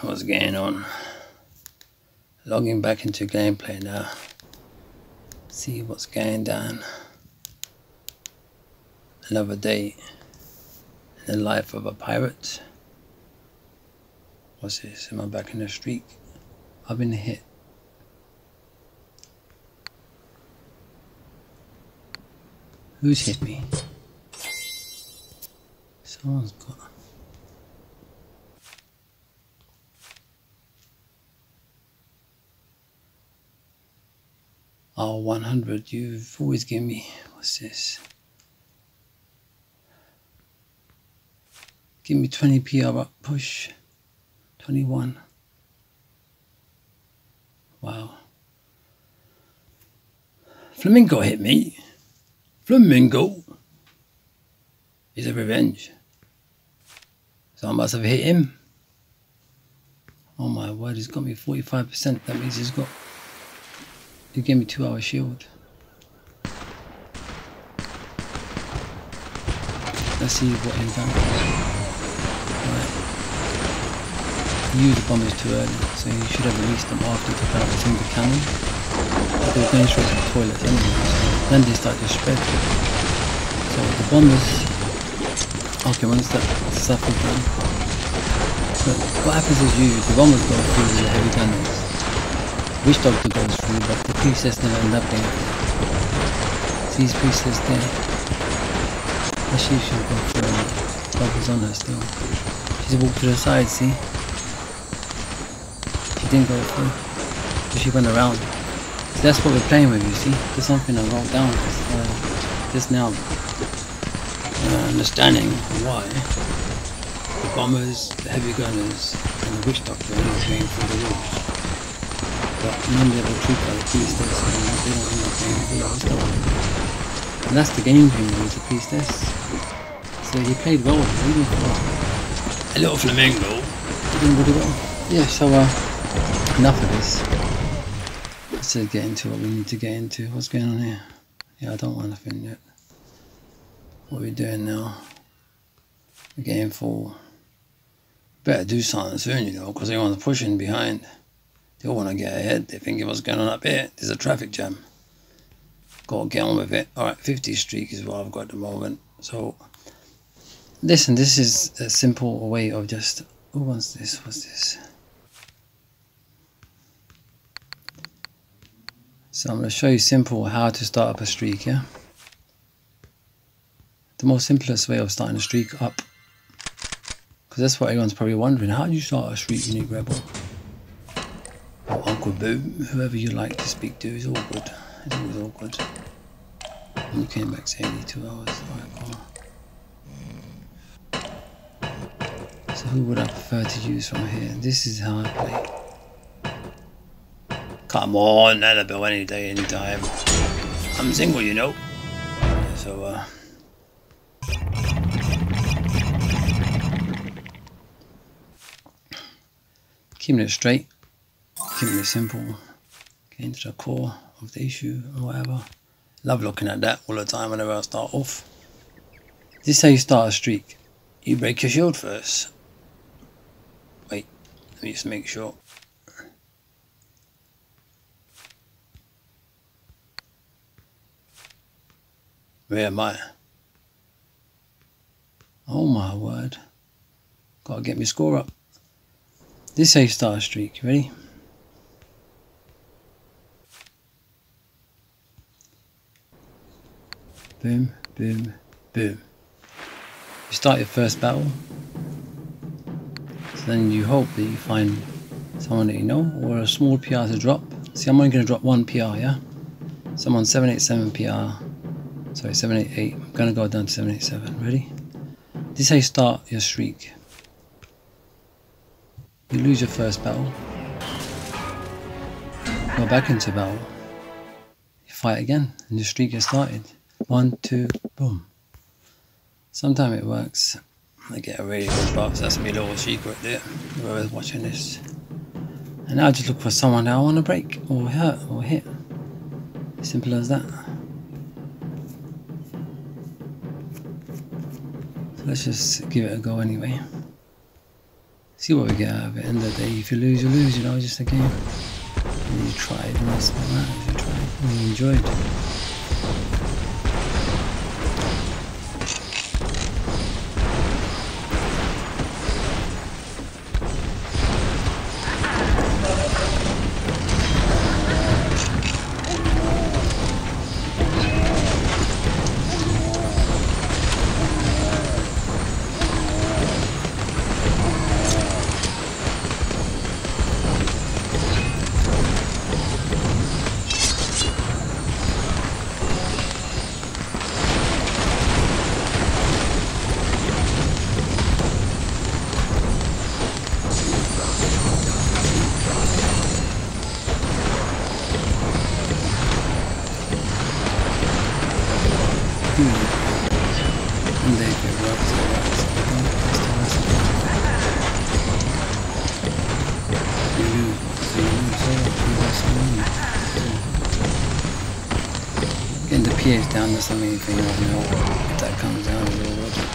what's going on. Logging back into gameplay now. See what's going down. Another day in the life of a pirate. What's this? Am I back in the streak? I've been hit. Who's hit me? Someone's got... Oh, 100. You've always given me... What's this? Give me 20 PR up push. 21. Wow. Flamingo hit me. Flamingo. Is a revenge. So I must have hit him. Oh my word, he's got me 45%. That means he's got... He gave me 2 hour shield. Let's see what he's done. Right. He used the bombers too early, so he should have released them after he took out the single cannon. But they were going straight to the toilets anyway, so then they started to spread. So the bombers... Okay, once that stuff is done. But what happens is the bombers go through with the heavy gunners. Witch Doctor goes through, but the priestess never end up there. See these priestess there? Let's see if she'll go through and Bubbles on her still. She's walked to the side, see? She didn't go through. So she went around. So that's what we're playing with, you see? There's something I wrote down just now. Understanding why the bombers, the heavy gunners, and the witch doctor are not going through the walls. But none of the troop are the priestess, and they don't end up going through the stuff. And that's the game thing with the priestess. So he played well, really well. A little flamingo. He did really well. Yeah, so enough of this. Let's get into what we need to get into. What's going on here? Yeah, I don't want nothing yet. What are we doing now? We're getting full. Better do something soon, you know, because everyone's pushing behind. They all want to get ahead. They're thinking what's going on up here. There's a traffic jam. Gotta get on with it. Alright, 50 streak is what I've got at the moment. So, listen, this is a simple way of just... Who wants this? What's this? So I'm going to show you simple how to start up a streak, yeah? The most simplest way of starting a streak up. Because that's what everyone's probably wondering. How do you start a streak, Unique Rebel? Or Uncle BooM, whoever you like to speak to, is all good. It's always all good. And you came back saying 2 hours. Alright, cool. So who would I prefer to use from here? This is how I play. Come on, Annabelle, any day, anytime. I'm single, you know. So, keeping it straight, keeping it simple, getting to the core of the issue or whatever. Love looking at that all the time whenever I start off. This is how you start a streak. You break your shield first. Wait, let me just make sure. Where am I? Oh my word. Gotta get my score up. This is how you start a streak. Ready? Boom, boom, boom. You start your first battle. So then you hope that you find someone that you know or a small PR to drop. See, I'm only going to drop 1 PR, yeah? So I'm on 787 PR. Sorry, 788. I'm going to go down to 787. Ready? This is how you start your streak. You lose your first battle. Go back into battle. You fight again and your streak gets started. 1, 2, boom. Sometimes it works. I get a really good buff. That's my little secret there. Whoever's watching this. And now I just look for someone that I want to break or hurt or hit. Simple as that. So let's just give it a go anyway. see what we get out of it. End of the day, if you lose, you lose. You know, it's just a game. And you tried, and that's what matters. You tried, and you enjoyed. And they get rocks and rocks. You lose, so you lose all. Getting the pH down, that's the main thing right now. If that comes down, it's all worth it.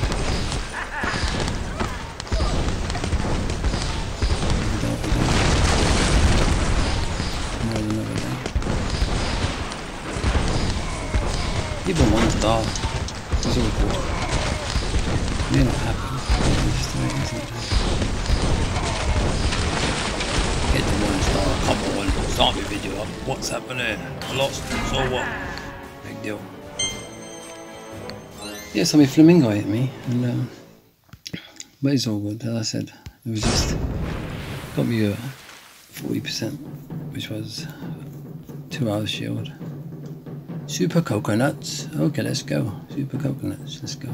More than another day. Even 1 star is all good. You're not happy. It's just the way it is, isn't it? Get the 1 star, come on, start my video up. What's happening? I lost, so what? Big deal. Yeah, so my flamingo hit me, and but it's all good. As I said, it was just got me a 40%, which was 2 hours shield. Super coconuts. Okay, let's go. Super coconuts. Let's go.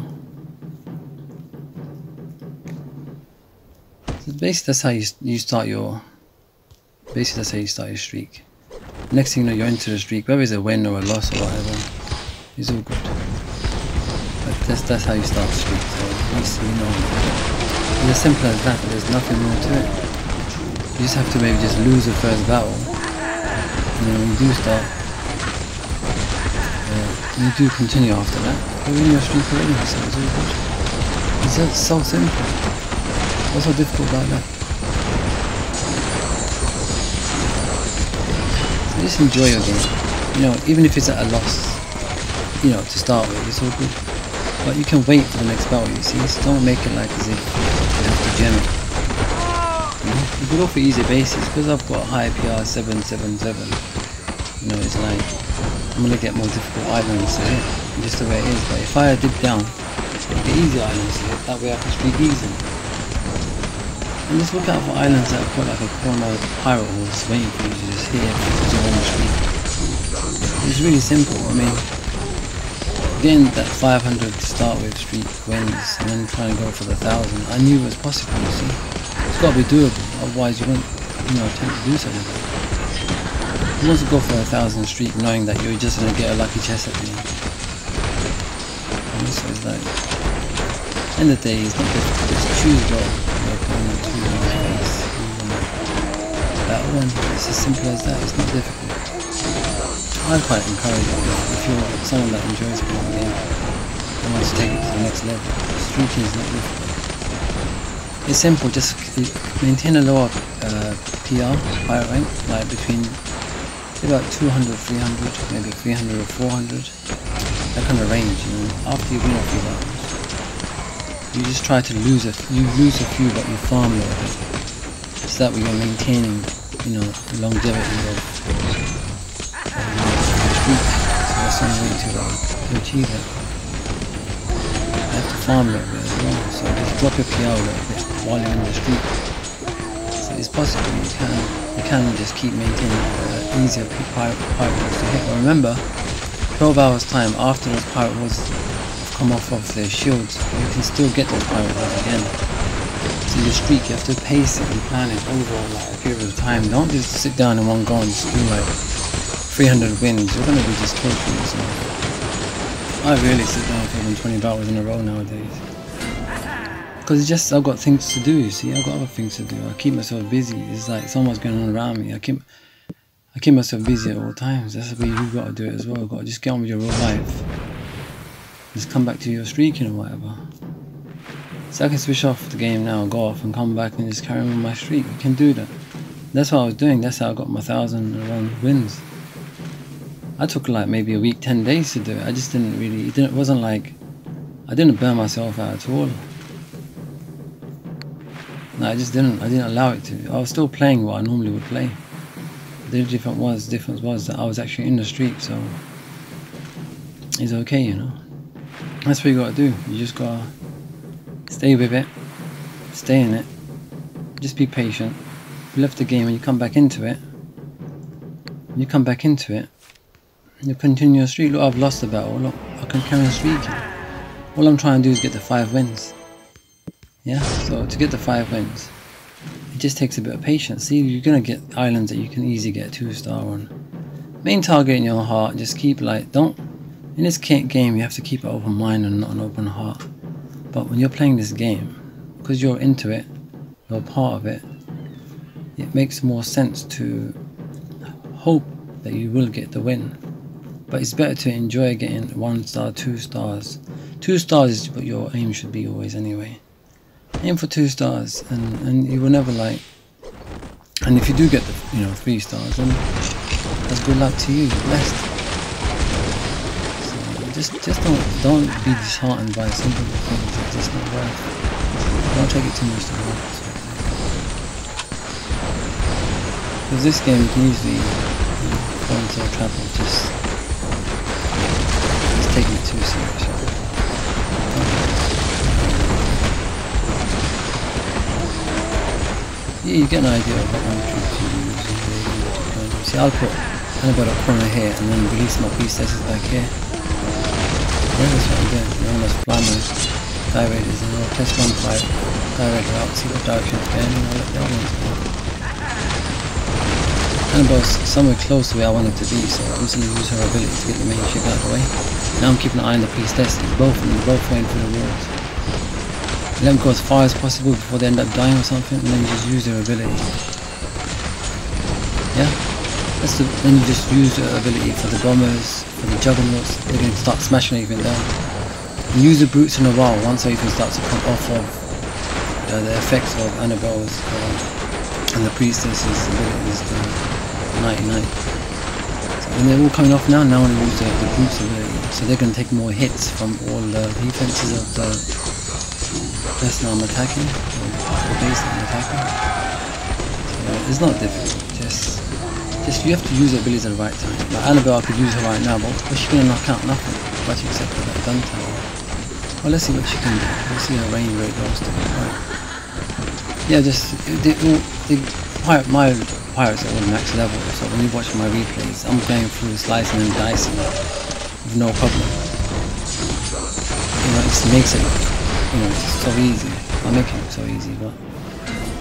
So basically, that's how you start your. Basically, that's how you start your streak. Next thing you know, you're into the streak. Whether it's a win or a loss or whatever, it's all good. But that's how you start the streak. So at least you know. It's as simple as that. There's nothing more to it. You just have to maybe just lose the first battle, and then when you do start. You do continue after that. You're in your streak already, so it's all good. It's just so simple. What's so difficult about that? So just enjoy your game. You know, even if it's at a loss, you know, to start with, it's all good. But you can wait for the next battle, you see. So don't make it like as if you have to gem it. You know? You can go for easy bases, because I've got high PR 777. You know, it's like I'm gonna get more difficult islands to hit, just the way it is. But if I dip down, I'll get easy islands to hit, that way I can streak easily. And just look out for islands that have got like a corner pirate horse waiting for you to just hit because you want to streak. It's really simple. I mean, getting that 500 to start with streak wins, and then trying to go for the 1000, I knew it was possible, you see. It's got to be doable, otherwise you won't, you know, attempt to do something. You want to go for a 1000 streak knowing that you're just going to get a lucky chest at the end. And so it's like, end of the day, it's not difficult, just choose your opponent, choose your face, that one, it's as simple as that, it's not difficult. I quite encourage it if you're someone that enjoys playing the game and wants to take it to the next level. Streaking is not difficult. It's simple, just maintain a lower PR, pirate rank, like between about 200, 300, maybe 300 or 400, that kind of range, you know. After you win a few battles, you just try to lose a few, but you farm a little bit, so that way you're maintaining, you know, longevity of streak. So that's the only way to achieve that. You have to farm a little bit as well, so just drop your PR a little bit while you're in the streak. So it's possible you can just keep maintaining easier pirate wars to hit. But remember, 12 hours time after those pirate wars come off of their shields, you can still get those pirate wars again. So your streak, you have to pace it and plan it over like a period of time. Don't just sit down in one go and just do like 300 wins. You're going to be just torturing yourself. I really sit down for even 20 battles in a row nowadays. Because it's just, I've got things to do, you see. I've got other things to do. I keep myself busy. It's like someone's going on around me. I keep myself busy at all times. That's the way you've got to do it as well. You've got to just get on with your real life. Just come back to your streaking or whatever. So I can switch off the game now, go off and come back and just carry on with my streak. You can do that. That's what I was doing. That's how I got my 1,001 wins. I took like maybe a week, 10 days to do it. I just didn't really, it wasn't like, I didn't burn myself out at all. No, I didn't allow it to. I was still playing what I normally would play. The difference was that I was actually in the streak, so it's okay, you know. That's what you gotta do. You just gotta stay with it, stay in it, just be patient. You left the game and you come back into it. When you come back into it, you continue your streak. Look, I've lost the battle. Look, I can carry on streaking. All I'm trying to do is get the 5 wins. Yeah, so to get the 5 wins, it just takes a bit of patience. See, you're gonna get islands that you can easily get 2-star on. Main target in your heart, just keep like, don't, in this game you have to keep an open mind and not an open heart. But when you're playing this game, because you're into it, you're part of it, it makes more sense to hope that you will get the win. But it's better to enjoy getting 1-star, 2 stars. 2 stars is what your aim should be always anyway. Aim for 2 stars and you will never like, and if you do get the 3 stars, then that's good luck to you, you're blessed. So just don't be disheartened by simple things. It's just not worth it. Don't take it too much to heart. Because this game you can easily fall into a trap of just taking it too seriously. Yeah, you get an idea of what kind of troops you use. See, I'll put about a corner here and then release my priestesses back here. Yeah, that's what I'm doing. You know, let's fly my die raiders and I'll test one flight, die raider out, see what direction it's going, and I'll let the other ones go. Hannibal's somewhere close to where I want it to be, so I'm just going to use her ability to get the main ship out of the way. Now I'm keeping an eye on the priestesses, both going through the walls. Let them go as far as possible before they end up dying or something, and then you just use their ability. Yeah? Then you just use their ability for the bombers, for the juggernauts. They're going to start smashing everything down. And use the brutes in a while once everything starts to come off of the effects of Annabelle's and the priestess's abilities, the night. And they're all coming off now. Now I want to use the brutes ability. So they're going to take more hits from all the defenses of the person I'm attacking, or the base I'm attacking. So it's not difficult. Just you have to use the abilities at the right time. Like Annabelle, I could use her right now, but what's she going to knock out? Nothing. But except for that gun tower. Well, let's see what she can do. Let's see her range rate goes to. Right. Yeah, my pirates are all max level, so when you watch my replays, I'm going through slicing and dicing with no problem. It makes it, it's so easy. I'm making it so easy, but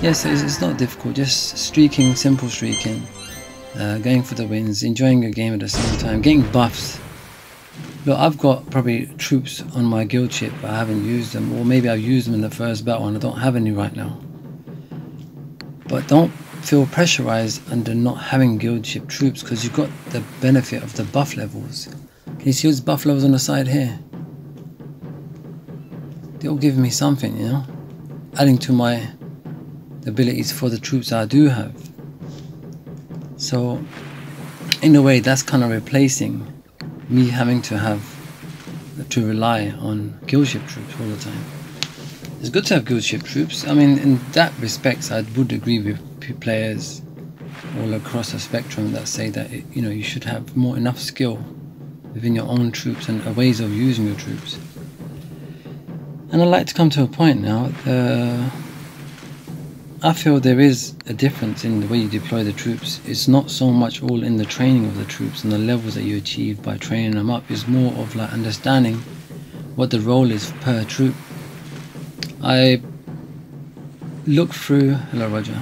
yes, it's not difficult. Just streaking, simple streaking, going for the wins, enjoying a game at the same time, getting buffs. Look, I've got probably troops on my guild ship, but I haven't used them, or maybe I've used them in the first battle and I don't have any right now. But don't feel pressurized under not having guild ship troops, because you've got the benefit of the buff levels. Can you see those buff levels on the side here? They'll give me something, adding to my abilities for the troops I do have. So in a way that's kind of replacing me having to rely on guild ship troops all the time. It's good to have guild ship troops. I mean, in that respect, I would agree with players all across the spectrum that say that you should have enough skill within your own troops and ways of using your troops. And I'd like to come to a point now. I feel there is a difference in the way you deploy the troops. It's not so much all in the training of the troops and the levels that you achieve by training them up. It's more of like understanding what the role is per troop. I look through, hello Roger,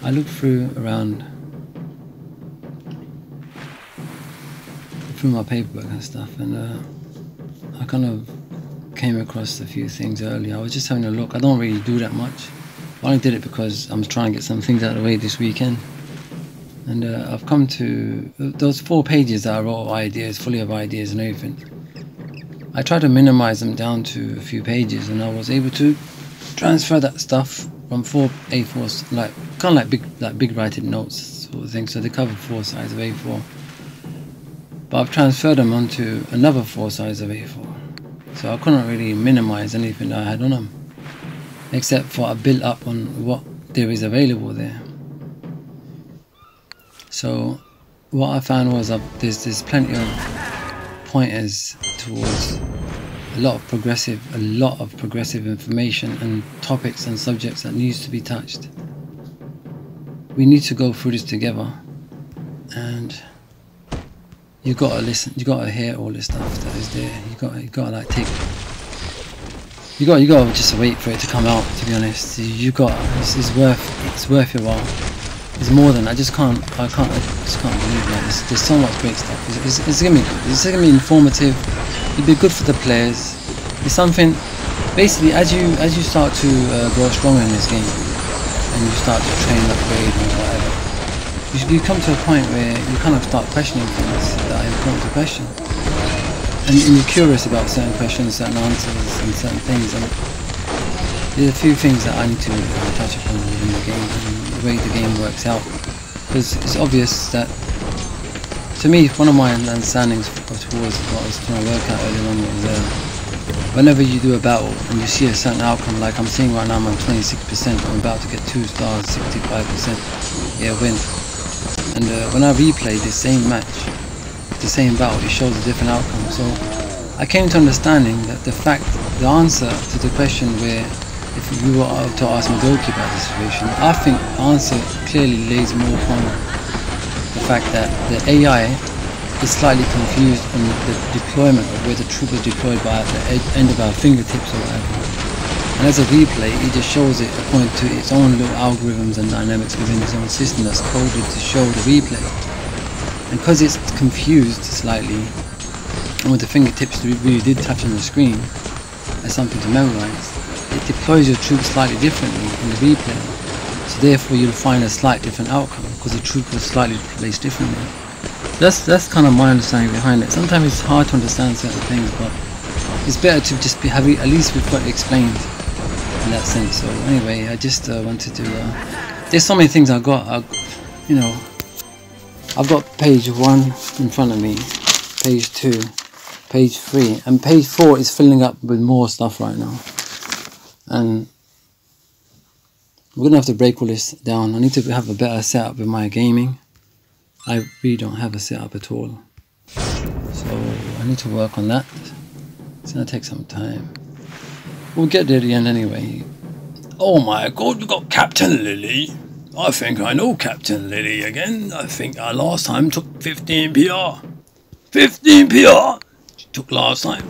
I look through my paperwork and stuff, and I kind of came across a few things earlier. I was just having a look. I don't really do that much. I only did it because I'm trying to get some things out of the way this weekend. And I've come to those 4 pages that I wrote ideas, fully of ideas and everything. I tried to minimize them down to a few pages, and I was able to transfer that stuff from 4 A4s, like kind of like big writing notes sort of thing. So they cover 4 sides of A4, but I've transferred them onto another 4 sides of A4. So I couldn't really minimize anything that I had on them, except for I built up on what there is available there. So what I found was there's plenty of pointers towards a lot of progressive information and topics and subjects that needs to be touched. We need to go through this together, and you gotta listen. You gotta hear all this stuff that is there. You gotta like take. You gotta just wait for it to come out. To be honest, it's worth your while. It's more than I just can't believe like this. There's so much great stuff. It's gonna be good. It's gonna be informative. It'll be good for the players. It's something. Basically, as you start to grow stronger in this game, and you start to train, upgrade, and whatever, you come to a point where you kind of start questioning things that are important to question, and you're curious about certain questions, certain answers, and certain things. And there's a few things that I need to touch upon within the game and the way the game works out, because it's obvious that, to me, one of my understandings towards what I was trying to work out earlier on was whenever you do a battle and you see a certain outcome, like I'm seeing right now, I'm on 26%, I'm about to get 2 stars, 65%, yeah, win. And when I replay the same match, the same battle, it shows a different outcome. So I came to understanding that the answer to the question where, if you were to ask Madoki about the situation, I think the answer clearly lays more upon the fact that the AI is slightly confused on the deployment of where the troop is deployed by the end of our fingertips or whatever. And as a replay, it just shows it according to its own little algorithms and dynamics within its own system that's coded to show the replay. And because it's confused slightly, and with the fingertips we really did touch on the screen as something to memorize, it deploys your troops slightly differently in the replay. So therefore you'll find a slight different outcome because the troop was slightly placed differently. That's kind of my understanding behind it. Sometimes it's hard to understand certain things, but it's better to just have it, at least we've got it explained in that sense. So anyway, I just wanted to. There's so many things I've got. I've got page 1 in front of me, page 2, page 3, and page 4 is filling up with more stuff right now. And we're gonna have to break all this down. I need to have a better setup with my gaming. I really don't have a setup at all, so I need to work on that. It's gonna take some time. We'll get there at the end anyway. Oh my god, you got Captain Lily. I think I know Captain Lily again. I think I last time took 15 PR. 15 PR she took last time.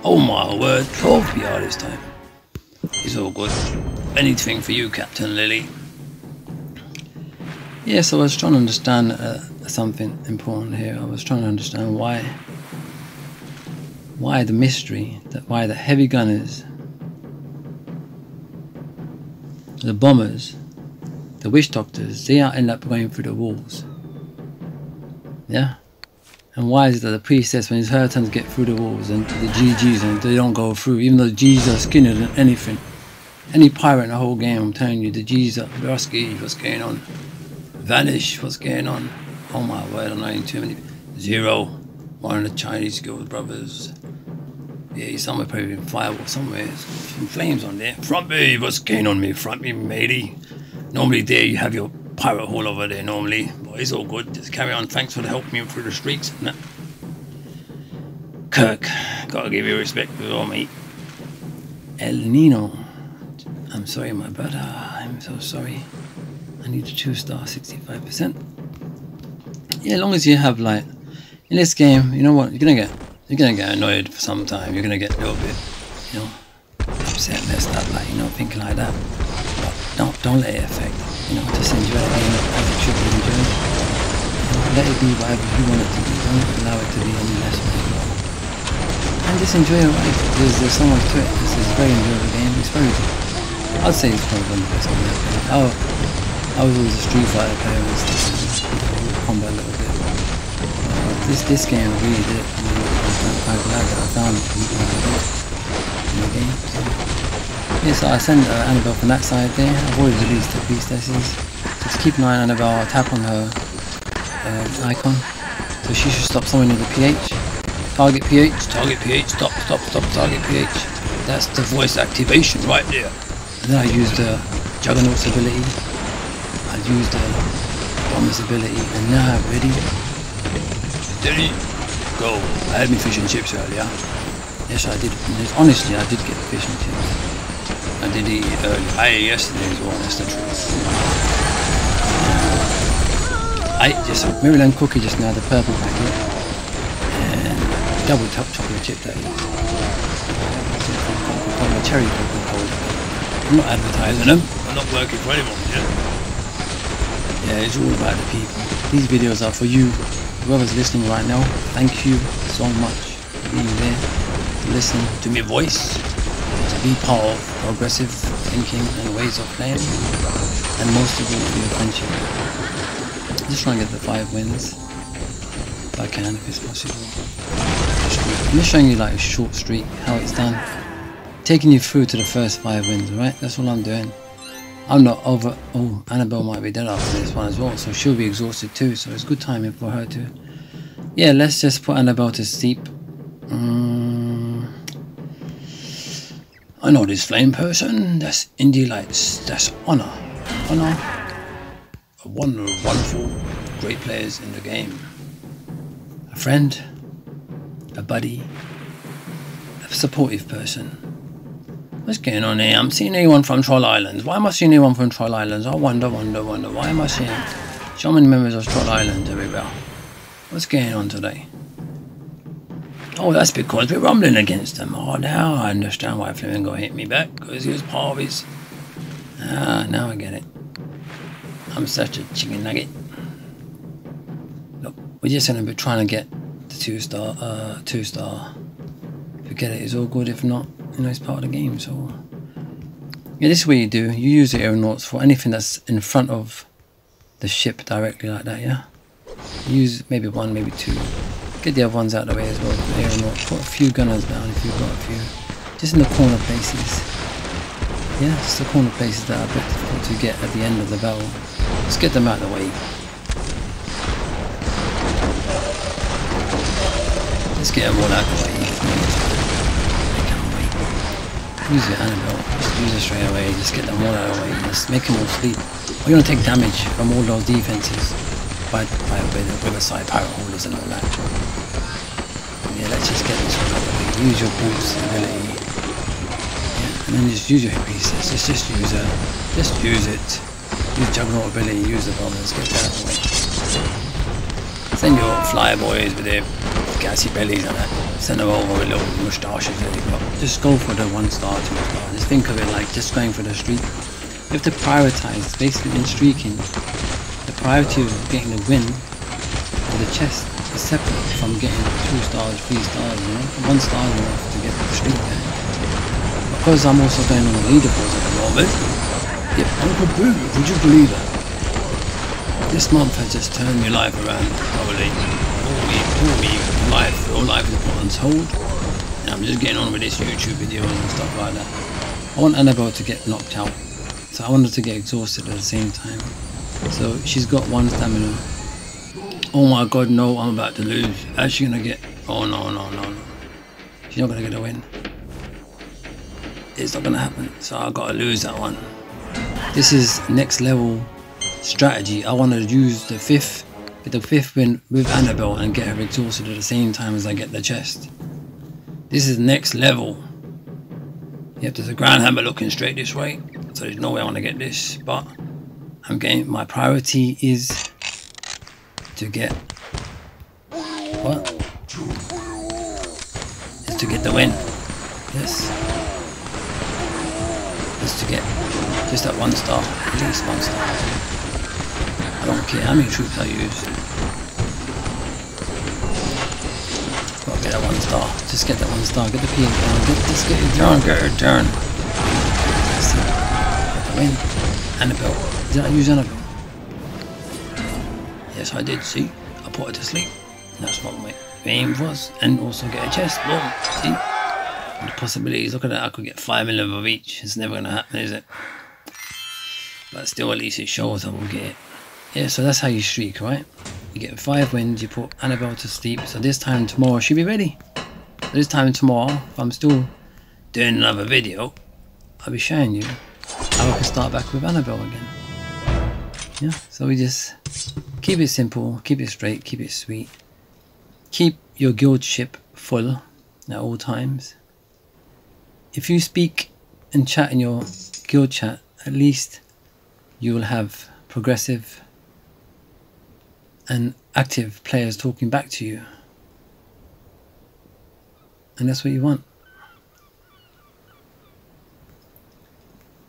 Oh my word, 12 PR this time. It's all good. Anything for you, Captain Lily. Yeah, so I was trying to understand something important here. I was trying to understand why the mystery, why the heavy gunners, the bombers, the witch doctors, they end up going through the walls. Yeah? And why is it that the priestess, when it's her turn to get through the walls, and the GGs, and they don't go through, even though the G's are skinnier than anything. Any pirate in the whole game, I'm telling you, the G's are Brusky, what's going on? Vanish, what's going on? Oh my word, I'm not in too many. Zero, one of the Chinese Guild brothers. Yeah, he's somewhere, probably in Firewall somewhere. Some flames on there. Front me, what's going on me? Front me, matey. Normally there you have your pirate hall over there normally. But it's all good, just carry on. Thanks for helping me through the streets. Nah. Kirk, gotta give you respect as well, mate. El Nino. I'm sorry, my brother. I'm so sorry. I need a 2-star, 65%. Yeah, as long as you have, like, in this game, you know what, you're gonna get annoyed for some time. You're gonna get a little bit, you know, upset, messed up, like, you know, thinking like that. But don't let it affect, you know, just enjoy the game as it should be enjoyed. You know, let it be whatever you want it to be. Don't allow it to be any less than you are. And just enjoy your life. There's so much to it. This is a very enjoyable game. It's very good. I'd say it's probably one of the best games I've played. I was always a Street Fighter player and stuff, combat a little bit. This game really did it. I'm quite glad that I found it in the game. So, Yeah, so I sent Annabelle from that side there. I've already released the priestesses. So to keep an eye on Annabelle, I'll tap on her icon. So she should stop somewhere near the PH. Target PH, stop, target PH. That's the voice activation right there. And then I use the Juggernaut's ability. I use the Bomber's ability. And now I'm ready. Steady, go. I had me fish and chips earlier. Yes, I did. Honestly, I did get fish and chips. I did eat it earlier. I ate yesterday as well, that's the truth. I ate just a Maryland cookie just now, the purple packet. And double top chocolate chip that is. Coca-Cola, cherry Coca-Cola. I'm not advertising them. I'm not working for anyone yet. Yeah, it's all about the people. These videos are for you. Whoever's listening right now, thank you so much for being there to listen to my voice, to be part of progressive thinking and ways of playing, and most of all for your friendship. Just try and get the 5 wins if I can, if it's possible. I'm just showing you like a short streak, how it's done. Taking you through to the first 5 wins, alright? That's all I'm doing. I'm not over. Oh, Annabelle might be dead after this one as well, so she'll be exhausted too, so it's good timing for her too. Yeah, let's just put Annabelle to sleep. I know this flame person. That's Indie Lights. That's Honor. Honor. A wonderful, great players in the game. A friend, a buddy, a supportive person. What's going on here? I'm seeing anyone from Troll Islands. Why am I seeing anyone from Troll Islands? I wonder. Why am I seeing so many members of Troll Islands everywhere? What's going on today? Oh, that's because we're rumbling against them. Oh, now I understand why Flamingo hit me back. Because he was part of his... Ah, now I get it. I'm such a chicken nugget. Look, we're just going to be trying to get the 2-star. Forget it, it's all good. If not, you know, it's part of the game. So yeah, this is what you do. You use the aeronauts for anything that's in front of the ship directly like that. Yeah, use maybe 1, maybe 2. Get the other ones out of the way as well. The aeronauts. Put a few gunners down if you've got a few, just in the corner places. Yeah, just the corner places that are a bit difficult to get at the end of the battle. Just get them out of the way. Let's get them all out of the way. Use it, Annabelle. Just use it straight away. Just get them all out of the way. Just make them all sleep. We're going to take damage from all those defenses by the side pirate holders and all that. Yeah, let's just get this one out of the way. Use your boost ability. Yeah, and then just use your pieces. Just use it. Just use it. Use Juggernaut ability. Use the bombers. Get that out of the way. Send your flyboys with their gassy bellies and that. Send them over with little moustaches that they've got. Just go for the 1-star, 2-star. Just think of it like just going for the streak. You have to prioritize. Basically, in streaking, the priority of getting the win for the chest is separate from getting 2 stars, 3 stars. You know, 1 star is enough to get the streak there. Because I'm also going on the leaderboards at the moment. Yep, Uncle Boo, would you believe it? This month has just turned my life around totally. All life is put on hold, and I'm just getting on with this YouTube video and stuff like that. I want Annabelle to get knocked out, so I want her to get exhausted at the same time. So she's got 1 stamina. Oh my god, no, I'm about to lose. How's she gonna get... Oh no. She's not gonna get a win. It's not gonna happen, so I gotta lose that one. This is next level strategy. I want to use the 5th win with Annabelle and get her exhausted at the same time as I get the chest. This is next level. Yep, there's a ground hammer looking straight this way, so there's no way I want to get this, but I'm getting... My priority is to get... What? Is to get the win. Yes. Is to get just that 1 star, at least 1 star. I don't care how many troops I use. Gotta get that 1 star. Just get that 1 star. Get the PA down. Just get it down. Get it down. That's it. Get the win. Annabelle. Did I use Annabelle? Yes, I did. See? I put her to sleep. That's what my aim was. And also get a chest. Boom. See? The possibilities, look at that, I could get 5 million of each. It's never going to happen, is it? But still, at least it shows I will get it. Yeah, so that's how you streak, right? You get 5 wins, you put Annabelle to sleep. So this time tomorrow should be ready. So this time tomorrow, if I'm still doing another video, I'll be showing you how I can start back with Annabelle again. Yeah, so we just keep it simple, keep it straight, keep it sweet. Keep your guild ship full at all times. If you speak and chat in your guild chat, at least you will have progressive and active players talking back to you. And that's what you want.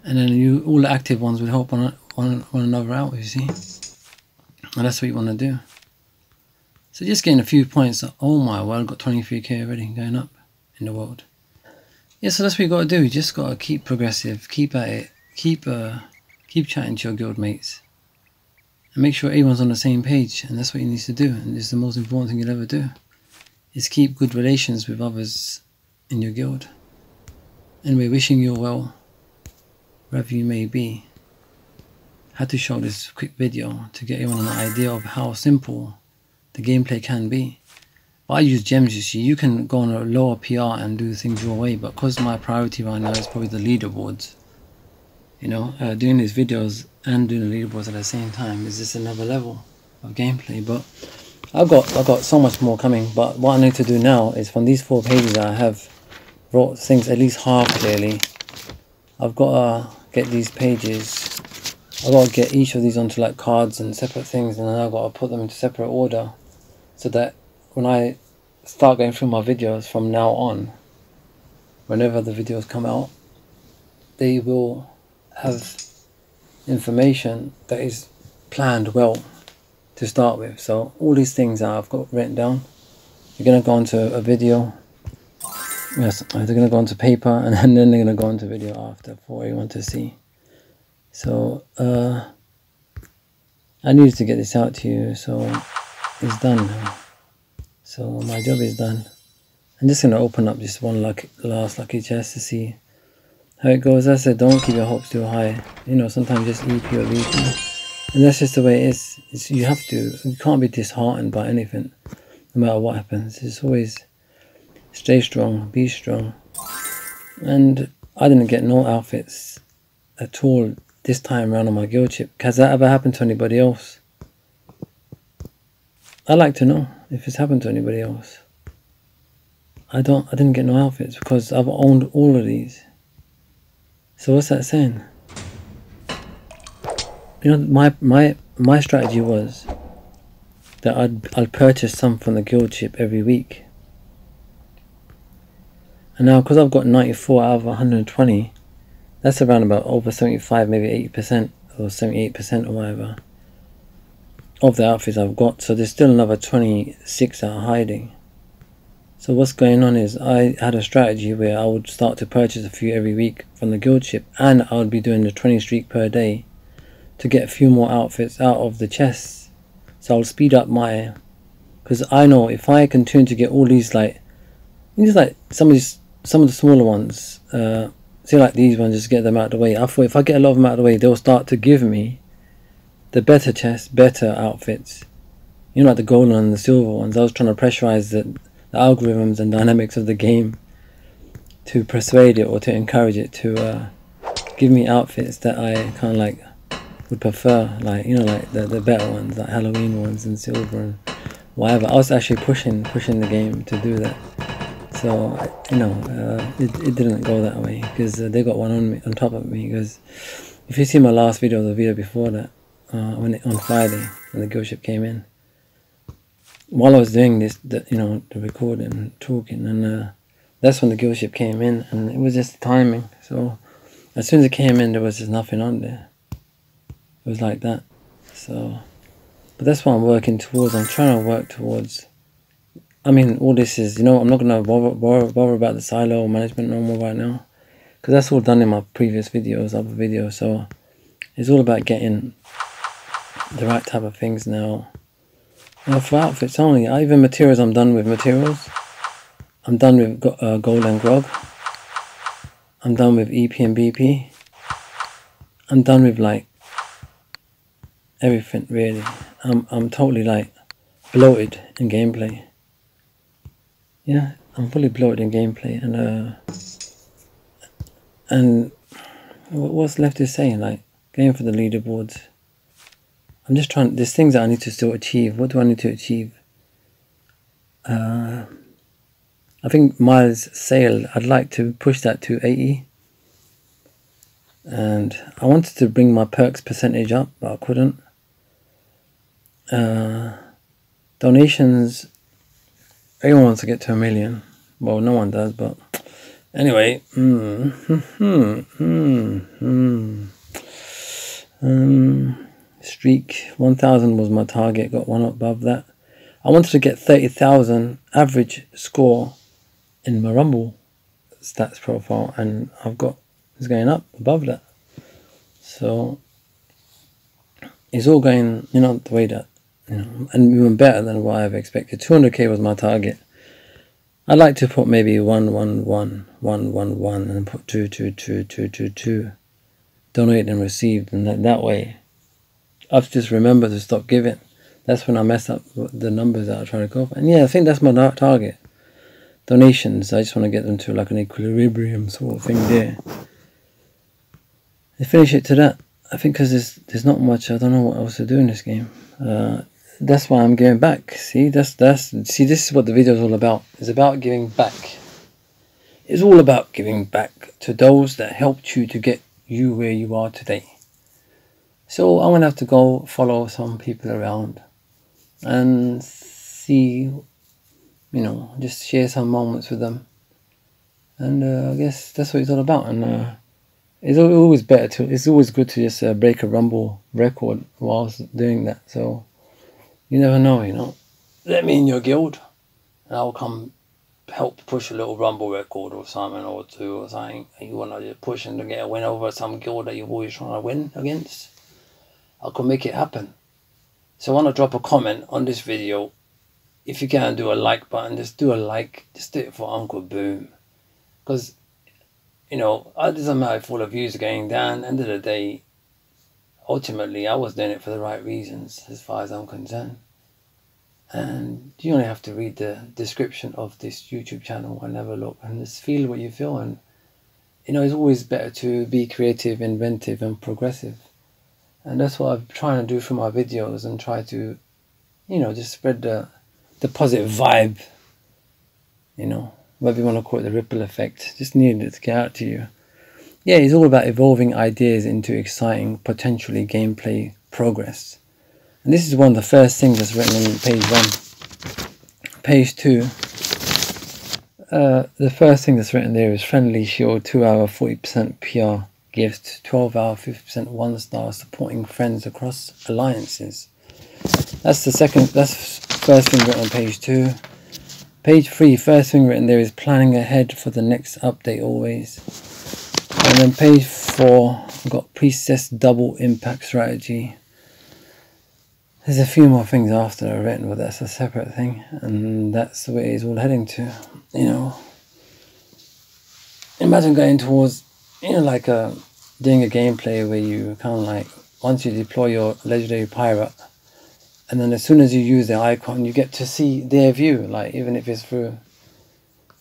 And then all the active ones will help one another out, you see. And that's what you want to do. So just getting a few points. Oh my word, I've got 23k already going up in the world. Yeah, so that's what you got to do. You just got to keep progressive, keep at it, keep chatting to your guild mates. And make sure everyone's on the same page. And that's what you need to do. And it's the most important thing you'll ever do. Is keep good relations with others in your guild. Anyway, wishing you well, wherever you may be. Had to show this quick video to get everyone an idea of how simple the gameplay can be. But I use gems, you see. You can go on a lower PR and do things your way, but because my priority right now is probably the leaderboards, you know, doing these videos and doing the leaderboards at the same time is just another level of gameplay. But I've got so much more coming. But what I need to do now is from these 4 pages that I have wrote things at least half clearly. I've got to get these pages. I've got to get each of these onto like cards and separate things, and then I've got to put them into separate order, so that when I start going through my videos from now on, whenever the videos come out, they will have information that is planned well to start with. So all these things that I've got written down, you're going to go onto a video. Yes, they're going to go onto paper, and then they're going to go onto video after for everyone to see. So I needed to get this out to you, so it's done now. So my job is done. I'm just going to open up just one last lucky chest to see how it goes. As I said, don't keep your hopes too high. You know, sometimes just EP or VP. And that's just the way it is. You have to. You can't be disheartened by anything, no matter what happens. It's always stay strong, be strong. And I didn't get no outfits at all this time around on my guild ship. Has that ever happened to anybody else? I'd like to know if it's happened to anybody else. I didn't get no outfits because I've owned all of these. So what's that saying? You know, my strategy was that I'd purchase some from the guild ship every week. And now because I've got 94 out of 120, that's around about over 75, maybe 80% or 78% or whatever of the outfits I've got. So there's still another 26 that are hiding. So what's going on is I had a strategy where I would start to purchase a few every week from the guild ship, and I would be doing the 20 streak per day to get a few more outfits out of the chests. So I'll speed up because I know if I continue to get all these some of the smaller ones, say like these ones, just get them out of the way. I thought if I get a lot of them out of the way, they'll start to give me the better chests, better outfits. You know, like the golden and the silver ones. I was trying to pressurize the algorithms and dynamics of the game to persuade it or to encourage it to give me outfits that I kind of like would prefer, like, you know, like the better ones, like Halloween ones and silver and whatever. I was actually pushing the game to do that. So you know, it didn't go that way because they got one on top of me. Because if you see my last video, the video before that, on Friday when the guild ship came in, while I was doing this, the recording and talking, and that's when the guild ship came in, and it was just timing. So as soon as it came in, there was just nothing on there. It was like that. So, but that's what I'm working towards. I'm trying to work towards. I mean, all this is, you know, I'm not going to bother about the silo management no more right now, because that's all done in my previous videos, other videos. So it's all about getting the right type of things now. For outfits only, even materials, I'm done with materials. I'm done with gold and grog. I'm done with EP and BP. I'm done with like everything really. I'm totally like bloated in gameplay. Yeah, I'm fully bloated in gameplay, and what's left is saying, like, going for the leaderboards. I'm just trying, there's things that I need to still achieve. What do I need to achieve? I think miles sailed, I'd like to push that to 80. And I wanted to bring my perks percentage up, but I couldn't. Donations, everyone wants to get to 1 million. Well, no one does, but anyway. Streak 1,000 was my target, got one above that. I wanted to get 30,000 average score in my Rumble stats profile, and it's going up above that. So it's all going, you know, the way that, you know, and even better than what I've expected. 200k was my target. I'd like to put maybe 111 and put 222 donate and received, and that way I've just remembered to stop giving. That's when I mess up the numbers that I try to go for. And yeah, I think that's my target. Donations, I just want to get them to like an equilibrium sort of thing there. I finish it to that. I think because there's not much, I don't know what else to do in this game. That's why I'm giving back. See, this is what the video is all about. It's about giving back. It's all about giving back to those that helped you to get you where you are today. So I'm gonna have to go follow some people around and see, you know, just share some moments with them. And I guess that's what it's all about. And it's always better to, it's always good to just break a Rumble record whilst doing that. So you never know, you know. Let me in your guild and I'll come help push a little Rumble record or something, or two or something. You want to just push and to get a win over some guild that you're always trying to win against. I could make it happen. So I want to drop a comment on this video. If you can, do a like button. Just do a like. Just do it for Uncle BooM. Because, you know, it doesn't matter if all the views are going down. At the end of the day, ultimately, I was doing it for the right reasons as far as I'm concerned. And you only have to read the description of this YouTube channel and have a look and just feel what you feel. And, you know, it's always better to be creative, inventive and progressive. And that's what I'm trying to do through my videos, and try to, you know, just spread the positive vibe, you know, whatever you want to call it, the ripple effect. Just needed it to get out to you. Yeah, it's all about evolving ideas into exciting, potentially gameplay progress. And this is one of the first things that's written on page 1. Page 2, the first thing that's written there is friendly shield, 2 hour 40% PR gift, 12 hour 50% 1-star supporting friends across alliances. That's the first thing written on page 2. Page 3, first thing written there is planning ahead for the next update always. And then page 4, I've got Priestess double impact strategy. There's a few more things after I've written, but that's a separate thing, and that's the way it's all heading to. You know, imagine going towards, you know, like doing a gameplay where you kind of like, once you deploy your legendary pirate, and then as soon as you use the icon, you get to see their view, like even if it's through,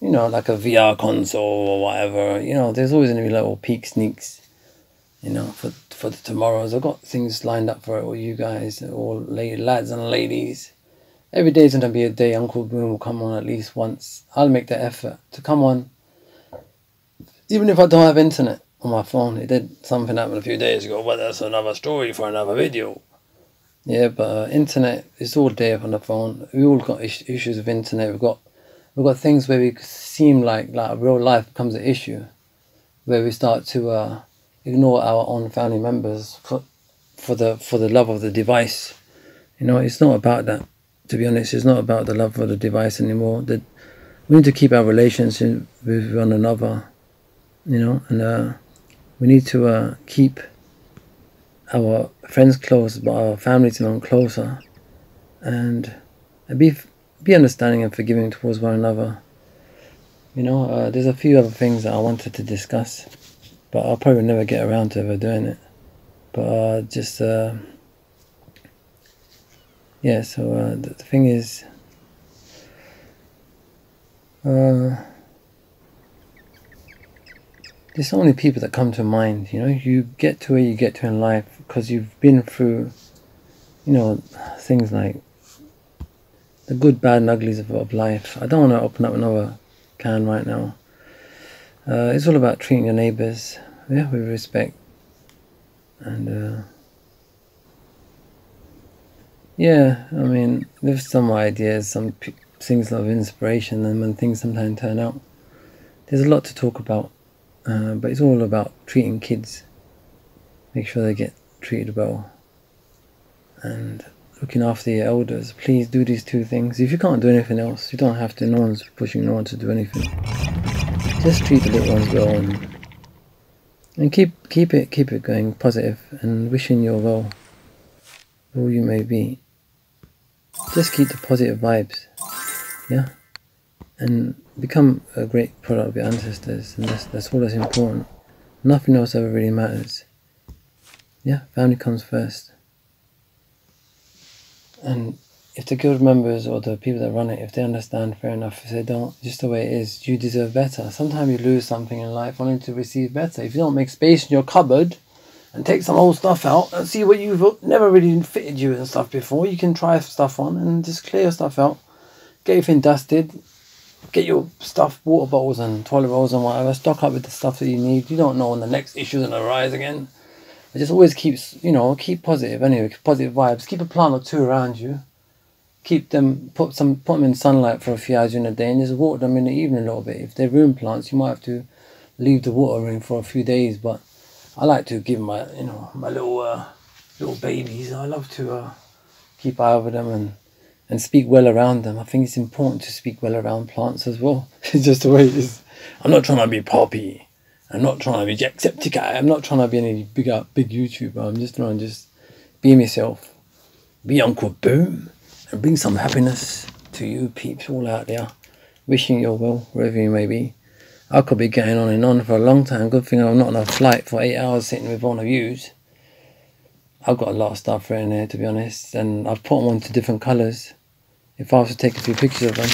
you know, like a VR console or whatever. You know, there's always going to be little peek sneaks, you know, for the tomorrows. I've got things lined up for it, all you guys, all lads and ladies. Every day is going to be a day Uncle BooM will come on at least once. I'll make the effort to come on, even if I don't have internet on my phone. It did something happen a few days ago, but that's another story for another video. Yeah, but internet is all there on the phone. We all got issues with internet. We've got things where we seem like real life becomes an issue, where we start to ignore our own family members for the love of the device. You know, it's not about that. To be honest, it's not about the love of the device anymore. That we need to keep our relationship with one another. You know, and we need to keep our friends close, but our families even closer, and be understanding and forgiving towards one another. You know, there's a few other things that I wanted to discuss, but I'll probably never get around to ever doing it. But yeah, so the thing is, there's so many people that come to mind. You know, you get to where you get to in life because you've been through, you know, things like the good, bad and uglies of life. I don't want to open up another can right now. It's all about treating your neighbours, yeah, with respect. And yeah, I mean, there's some ideas, some things of inspiration, and when things sometimes turn out, there's a lot to talk about. But it's all about treating kids. Make sure they get treated well. And looking after your elders. Please do these two things. If you can't do anything else, you don't have to. No one's pushing no one to do anything. Just treat the little ones well and keep it going positive and wishing you well, who you may be. Just keep the positive vibes, yeah, and become a great product of your ancestors, and that's all that's important. Nothing else ever really matters. Yeah, family comes first. And if the guild members or the people that run it, if they understand, fair enough. If they don't, just the way it is, you deserve better. Sometimes you lose something in life only to receive better. If you don't make space in your cupboard and take some old stuff out and see what you've never really fitted you and stuff before, you can try stuff on and just clear your stuff out. Get everything dusted. Get your stuff, water bottles and toilet rolls and whatever. Stock up with the stuff that you need. You don't know when the next issue is going to arise again. It just always keeps, you know, keep positive anyway, positive vibes. Keep a plant or two around you. Keep them, put them in sunlight for a few hours in a day and just water them in the evening a little bit. If they're room plants, you might have to leave the watering for a few days, but I like to give my, you know, my little babies, I love to keep eye over them and speak well around them. I think it's important to speak well around plants as well. It's just the way it is. I'm not trying to be poppy. I'm not trying to be Jacksepticeye. I'm not trying to be any big YouTuber. I'm just trying to just be myself. Be Uncle BooM. And bring some happiness to you peeps all out there. Wishing you well, wherever you may be. I could be getting on and on for a long time. Good thing I'm not on a flight for 8 hours sitting with one of yous. I've got a lot of stuff in there, to be honest. And I've put them onto different colours. If I was to take a few pictures of them.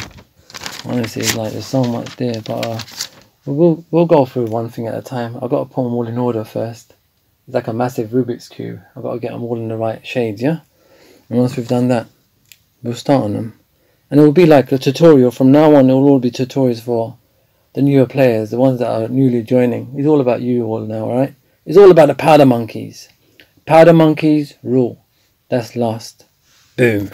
Honestly, it's like there's so much there. But we'll go through one thing at a time. I've got to put them all in order first. It's like a massive Rubik's Cube. I've got to get them all in the right shades, yeah? And once we've done that, we'll start on them. And it will be like a tutorial. From now on, it will all be tutorials for the newer players, the ones that are newly joining. It's all about you all now, alright? It's all about the powder monkeys. Powder monkeys rule. That's last. Boom.